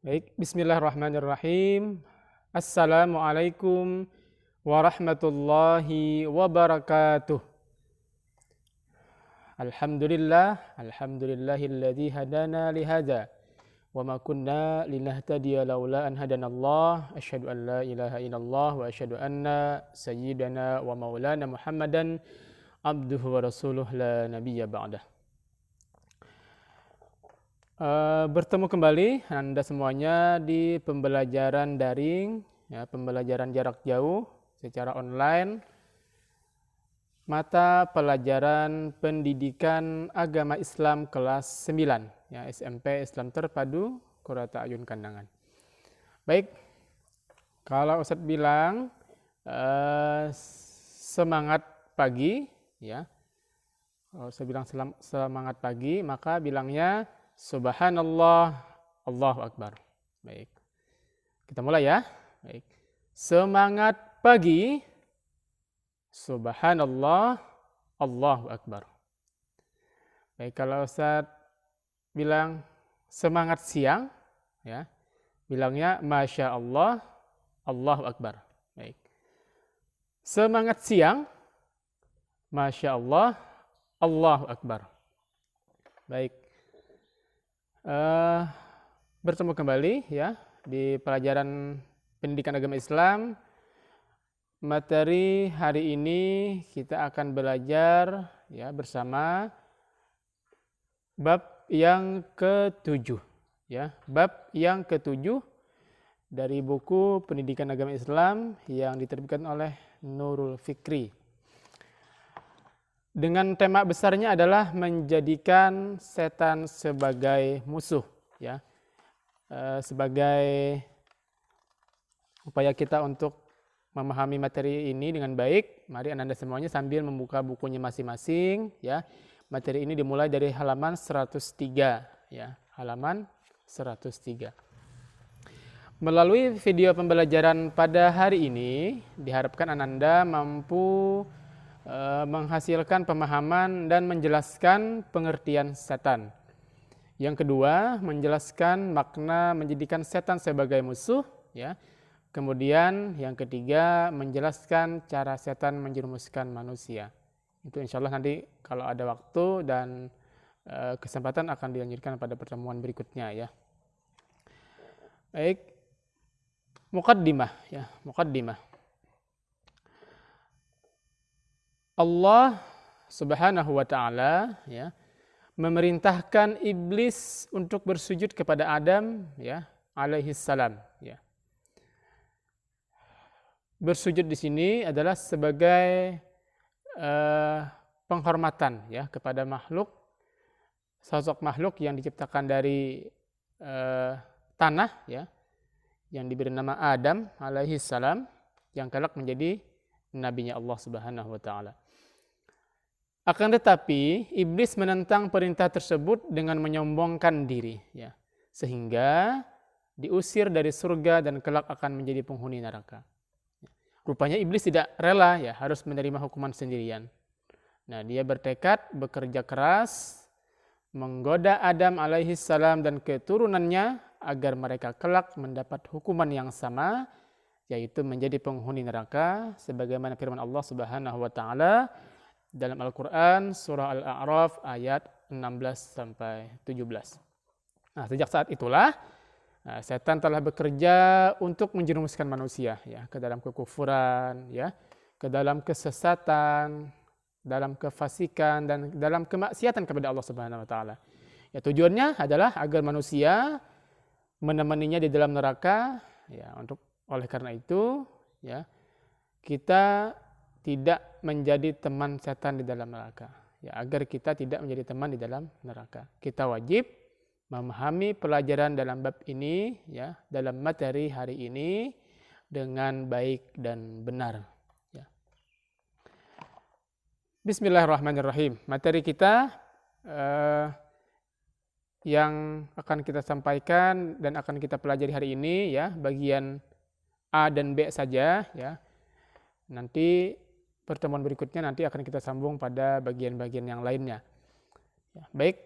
Baik, bismillahirrahmanirrahim. Assalamualaikum warahmatullahi wabarakatuh. Alhamdulillahilladzi hadana lihada wa ma kunna linahtadiya laula an hadanallah. Asyhadu an la ilaha illallah wa asyhadu anna sayyidana wa maulana Muhammadan abduhu wa rasuluh la nabiyya ba'dah. Bertemu kembali Anda semuanya di pembelajaran daring, ya, pembelajaran jarak jauh secara online, mata pelajaran pendidikan agama Islam kelas 9, ya, SMP Islam Terpadu Qurrata Ayun Kandangan. Baik, kalau Ustadz bilang semangat pagi, ya, kalau saya bilang semangat pagi, maka bilangnya Subhanallah, Allahu Akbar. Baik. Kita mulai ya. Baik. Semangat pagi. Subhanallah, Allahu Akbar. Baik, kalau Ustaz bilang semangat siang, ya, bilangnya Masya Allah, Allahu Akbar. Baik. Semangat siang, Masya Allah, Allahu Akbar. Baik. Bertemu kembali ya di pelajaran pendidikan agama Islam. Materi hari ini kita akan belajar ya bersama bab yang ke-7 ya, bab yang ke-7 dari buku Pendidikan Agama Islam yang diterbitkan oleh Nurul Fikri. Dengan tema besarnya adalah menjadikan setan sebagai musuh, ya, sebagai upaya kita untuk memahami materi ini dengan baik. Mari Anda semuanya sambil membuka bukunya masing-masing, ya. Materi ini dimulai dari halaman 103, ya, halaman 103. Melalui video pembelajaran pada hari ini, diharapkan Anda mampu menghasilkan pemahaman dan menjelaskan pengertian setan. Yang kedua, menjelaskan makna menjadikan setan sebagai musuh, ya. Kemudian yang ketiga, menjelaskan cara setan menjerumuskan manusia. Itu insya Allah nanti kalau ada waktu dan kesempatan akan dilanjutkan pada pertemuan berikutnya, ya. Baik, muqaddimah, ya, muqaddimah. Allah Subhanahu wa taala, ya, memerintahkan iblis untuk bersujud kepada Adam, ya, alaihi salam, ya. Bersujud di sini adalah sebagai penghormatan, ya, kepada makhluk, sosok makhluk yang diciptakan dari tanah, ya, yang diberi nama Adam alaihi salam, yang kelak menjadi nabinya Allah Subhanahu wa taala. Akan tetapi iblis menentang perintah tersebut dengan menyombongkan diri, ya, sehingga diusir dari surga dan kelak akan menjadi penghuni neraka. Rupanya iblis tidak rela, ya, harus menerima hukuman sendirian. Nah, dia bertekad bekerja keras menggoda Adam alaihi salam dan keturunannya agar mereka kelak mendapat hukuman yang sama, yaitu menjadi penghuni neraka, sebagaimana firman Allah Subhanahu wa taala dalam Al-Quran surah Al-A'raf ayat 16 sampai 17. Nah, sejak saat itulah setan telah bekerja untuk menjerumuskan manusia, ya, ke dalam kekufuran, ya, ke dalam kesesatan, dalam kefasikan dan dalam kemaksiatan kepada Allah Subhanahu wa taala. Ya, tujuannya adalah agar manusia menemaninya di dalam neraka, ya, oleh karena itu, ya, kita tidak menjadi teman setan di dalam neraka, ya, agar kita tidak menjadi teman di dalam neraka. Kita wajib memahami pelajaran dalam bab ini, ya, dalam materi hari ini dengan baik dan benar, ya. Bismillahirrahmanirrahim. Materi kita yang akan kita sampaikan dan akan kita pelajari hari ini, ya, bagian A dan B saja, ya. Nanti pertemuan berikutnya nanti akan kita sambung pada bagian-bagian yang lainnya. Ya, baik,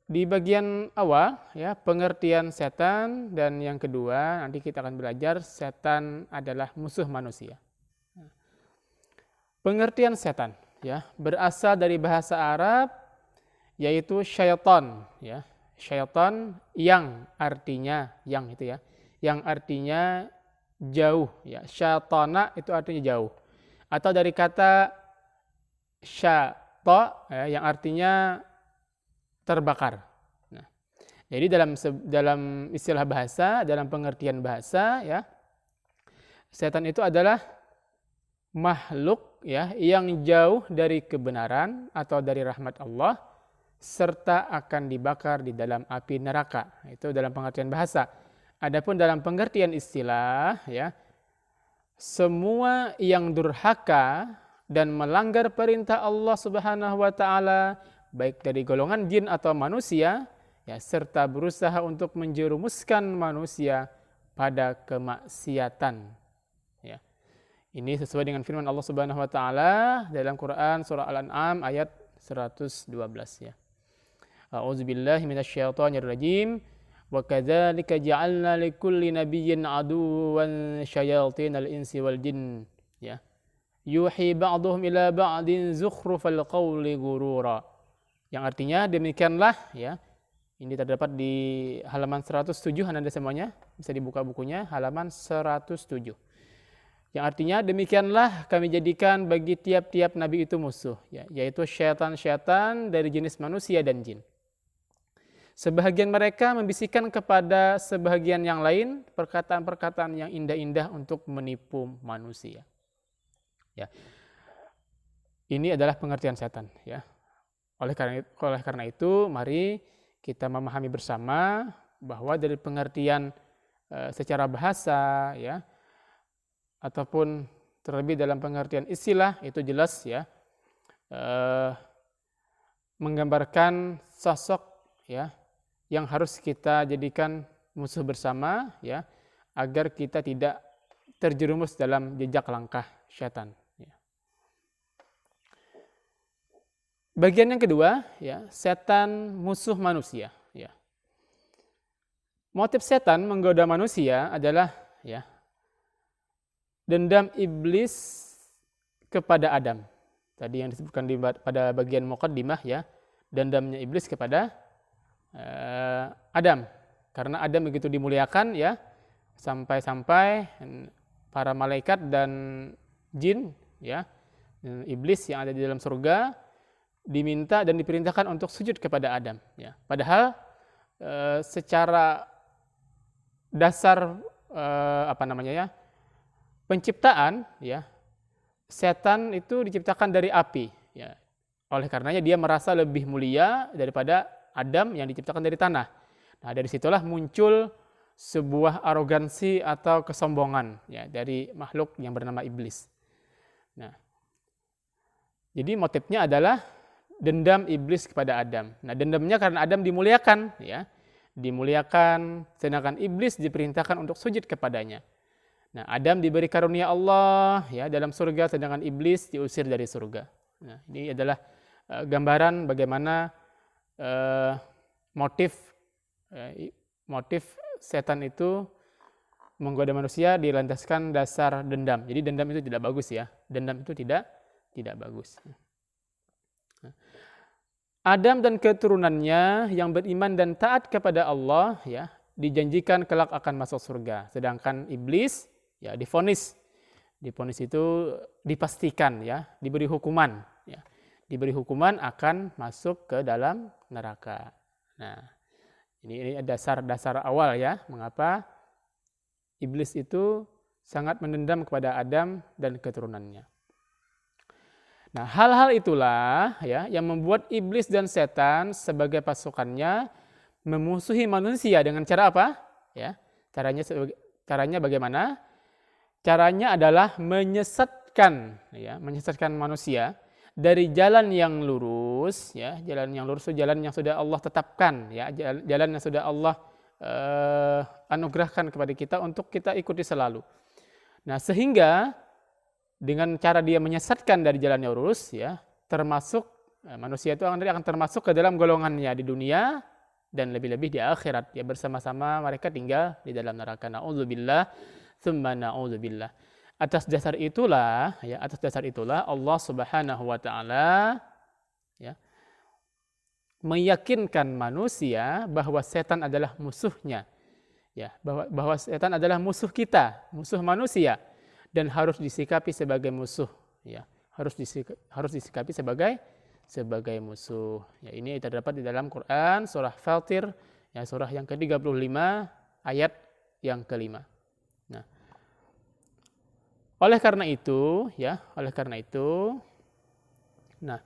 di bagian awal ya pengertian setan, dan yang kedua nanti kita akan belajar setan adalah musuh manusia. Pengertian setan ya berasal dari bahasa Arab yaitu syaitan ya. Syaitan yang artinya yang itu ya. Yang artinya jauh ya. Syaitana itu artinya jauh. Atau dari kata syata ya, yang artinya terbakar. Nah, jadi dalam istilah bahasa, dalam pengertian bahasa ya, setan itu adalah makhluk ya yang jauh dari kebenaran atau dari rahmat Allah serta akan dibakar di dalam api neraka. Itu dalam pengertian bahasa. Adapun dalam pengertian istilah ya, semua yang durhaka dan melanggar perintah Allah Subhanahu wa taala baik dari golongan jin atau manusia ya, serta berusaha untuk menjerumuskan manusia pada kemaksiatan. Ya. Ini sesuai dengan firman Allah Subhanahu wa taala dalam Quran surah Al-An'am ayat 112 ya. A'udzubillahi minasyaitonir rajim. Wa kadzalika ja'alna likulli nabiyyin aduwwan syayatinal insi wal jin ya. Yuhi ba'dhum ila ba'din zukhrufal qawli ghurura. Yang artinya demikianlah ya. Ini terdapat di halaman 107 Anda semuanya, bisa dibuka bukunya halaman 107. Yang artinya demikianlah kami jadikan bagi tiap-tiap nabi itu musuh ya, yaitu syaitan-syaitan dari jenis manusia dan jin. Sebahagian mereka membisikkan kepada sebahagian yang lain perkataan-perkataan yang indah-indah untuk menipu manusia. Ya. Ini adalah pengertian setan ya. Oleh karena itu mari kita memahami bersama bahwa dari pengertian secara bahasa ya ataupun terlebih dalam pengertian istilah itu jelas ya menggambarkan sosok ya yang harus kita jadikan musuh bersama ya agar kita tidak terjerumus dalam jejak langkah syaitan. Ya. Bagian yang kedua ya, setan musuh manusia ya. Motif setan menggoda manusia adalah ya dendam iblis kepada Adam. Tadi yang disebutkan pada bagian muqaddimah ya, dendamnya iblis kepada Adam. Karena Adam begitu dimuliakan ya, sampai-sampai para malaikat dan jin ya, iblis yang ada di dalam surga diminta dan diperintahkan untuk sujud kepada Adam ya. Padahal secara dasar penciptaan ya, setan itu diciptakan dari api ya. Oleh karenanya dia merasa lebih mulia daripada Adam yang diciptakan dari tanah. Nah, dari situlah muncul sebuah arogansi atau kesombongan ya dari makhluk yang bernama iblis. Nah, jadi motifnya adalah dendam iblis kepada Adam. Nah, dendamnya karena Adam dimuliakan ya. Dimuliakan, sedangkan iblis diperintahkan untuk sujud kepadanya. Nah, Adam diberi karunia Allah ya dalam surga, sedangkan iblis diusir dari surga. Nah, ini adalah gambaran bagaimana motif setan itu menggoda manusia dilandaskan dasar dendam. Jadi dendam itu tidak bagus ya. Dendam itu tidak bagus. Adam dan keturunannya yang beriman dan taat kepada Allah ya dijanjikan kelak akan masuk surga. Sedangkan iblis ya divonis itu dipastikan ya diberi hukuman ya. Diberi hukuman akan masuk ke dalam neraka. Nah, ini dasar awal ya mengapa iblis itu sangat mendendam kepada Adam dan keturunannya. Nah, hal-hal itulah ya yang membuat iblis dan setan sebagai pasukannya memusuhi manusia dengan cara apa? Ya, caranya bagaimana? Caranya adalah menyesatkan manusia dari jalan yang lurus ya. Jalan yang lurus itu jalan yang sudah Allah tetapkan ya, jalan yang sudah Allah anugerahkan kepada kita untuk kita ikuti selalu. Nah, sehingga dengan cara dia menyesatkan dari jalan yang lurus ya, termasuk manusia itu akan termasuk ke dalam golongannya di dunia dan lebih-lebih di akhirat, ya bersama-sama mereka tinggal di dalam neraka. Na'udzubillah, tsumma na'udzubillah. Atas dasar itulah Allah Subhanahu wa taala ya meyakinkan manusia bahwa setan adalah musuhnya. Ya, bahwa setan adalah musuh kita, musuh manusia, dan harus disikapi sebagai musuh, ya. Harus disikapi sebagai musuh. Ya, ini terdapat di dalam Quran surah Fatir, ya, surah yang ke-35 ayat yang kelima. Nah, oleh karena itu, nah,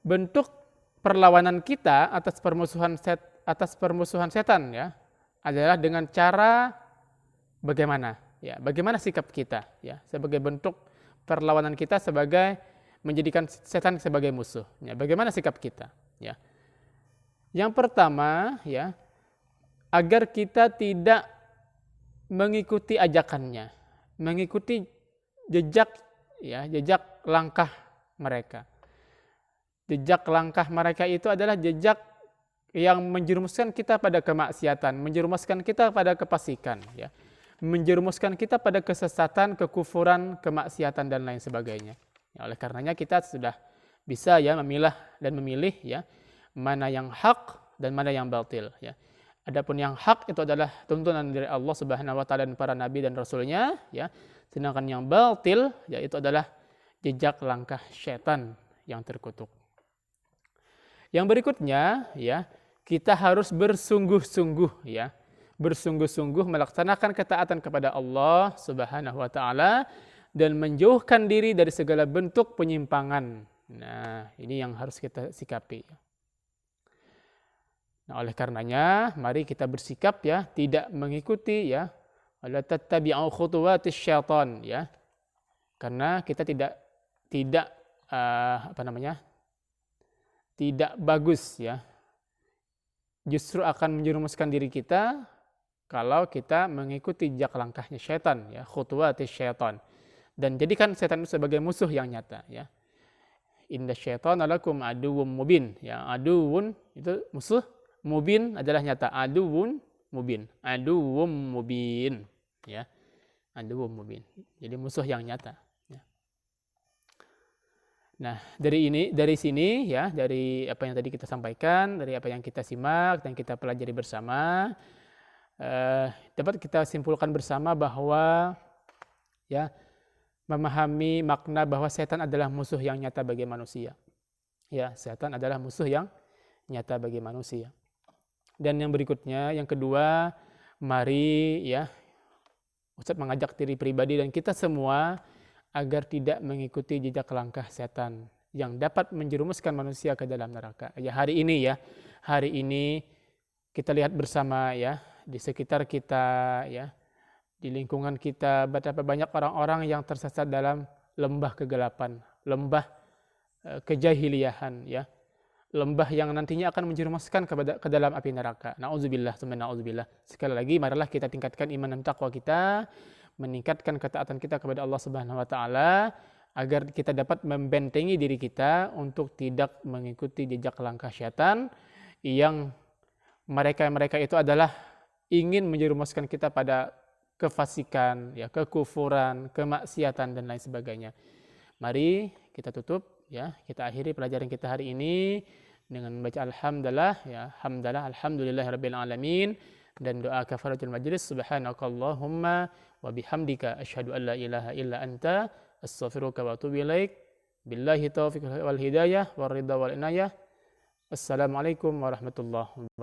bentuk perlawanan kita atas permusuhan setan, ya, adalah dengan cara bagaimana? Ya, bagaimana sikap kita, ya, sebagai bentuk perlawanan kita sebagai menjadikan setan sebagai musuh. Ya, bagaimana sikap kita? Ya. Yang pertama, ya, agar kita tidak mengikuti ajakannya, mengikuti jejak langkah mereka. Jejak langkah mereka itu adalah jejak yang menjerumuskan kita pada kemaksiatan, menjerumuskan kita pada kefasikan, ya. Menjerumuskan kita pada kesesatan, kekufuran, kemaksiatan dan lain sebagainya. Ya, oleh karenanya kita sudah bisa, ya, memilah dan memilih, ya, mana yang hak dan mana yang batil, ya. Adapun yang hak itu adalah tuntunan dari Allah Subhanahu wa taala dan para nabi dan rasulnya, ya. Sedangkan yang batil, ya, itu adalah jejak langkah syaitan yang terkutuk. Yang berikutnya, ya, kita harus bersungguh-sungguh, ya, bersungguh-sungguh melaksanakan ketaatan kepada Allah Subhanahu wa taala dan menjauhkan diri dari segala bentuk penyimpangan. Nah, ini yang harus kita sikapi. Nah, oleh karenanya, mari kita bersikap, ya, tidak mengikuti, ya, wala tattabi'u khutuwatis syaitan, ya. Karena kita tidak tidak bagus, ya. Justru akan menjerumuskan diri kita kalau kita mengikuti jejak langkahnya syaitan, ya, khutuwatis syaitan. Dan jadikan setan itu sebagai musuh yang nyata, ya. Inna syaitana lakum aduwwum mubin, ya. Aduwwun itu musuh, mubin adalah nyata. Aduwwun mubin, aduwwum mubin, ya. Aduwwum mubin. Jadi musuh yang nyata, ya. Nah, dari sini, ya, dari apa yang tadi kita sampaikan, dari apa yang kita simak dan kita pelajari bersama, dapat kita simpulkan bersama bahwa, ya, memahami makna bahwa setan adalah musuh yang nyata bagi manusia. Ya, setan adalah musuh yang nyata bagi manusia. Dan yang berikutnya, yang kedua, mari, ya, Ustadz mengajak diri pribadi dan kita semua agar tidak mengikuti jejak langkah setan yang dapat menjerumuskan manusia ke dalam neraka. Ya, hari ini kita lihat bersama, ya, di sekitar kita, ya, di lingkungan kita, betapa banyak orang-orang yang tersesat dalam lembah kegelapan, lembah kejahiliahan, ya, lembah yang nantinya akan menjerumuskan ke dalam api neraka. Na'udzubillah, na'udzubillah. Sekali lagi, marilah kita tingkatkan iman dan takwa kita, meningkatkan ketaatan kita kepada Allah Subhanahu wa taala agar kita dapat membentengi diri kita untuk tidak mengikuti jejak langkah syaitan yang mereka itu adalah ingin menjerumuskan kita pada kefasikan, ya, kekufuran, kemaksiatan dan lain sebagainya. Mari kita tutup, ya, kita akhiri pelajaran kita hari ini dengan membaca alhamdulillah, ya, alhamdulillahirabbil alamin, dan doa kafaratul majlis, subhanakallahumma wa bihamdika asyhadu an la ilaha illa anta astaghfiruka wa atubu ilaik. Billahi taufiq wal hidayah war ridha wal inayah. Assalamualaikum warahmatullahi wabarakatuh.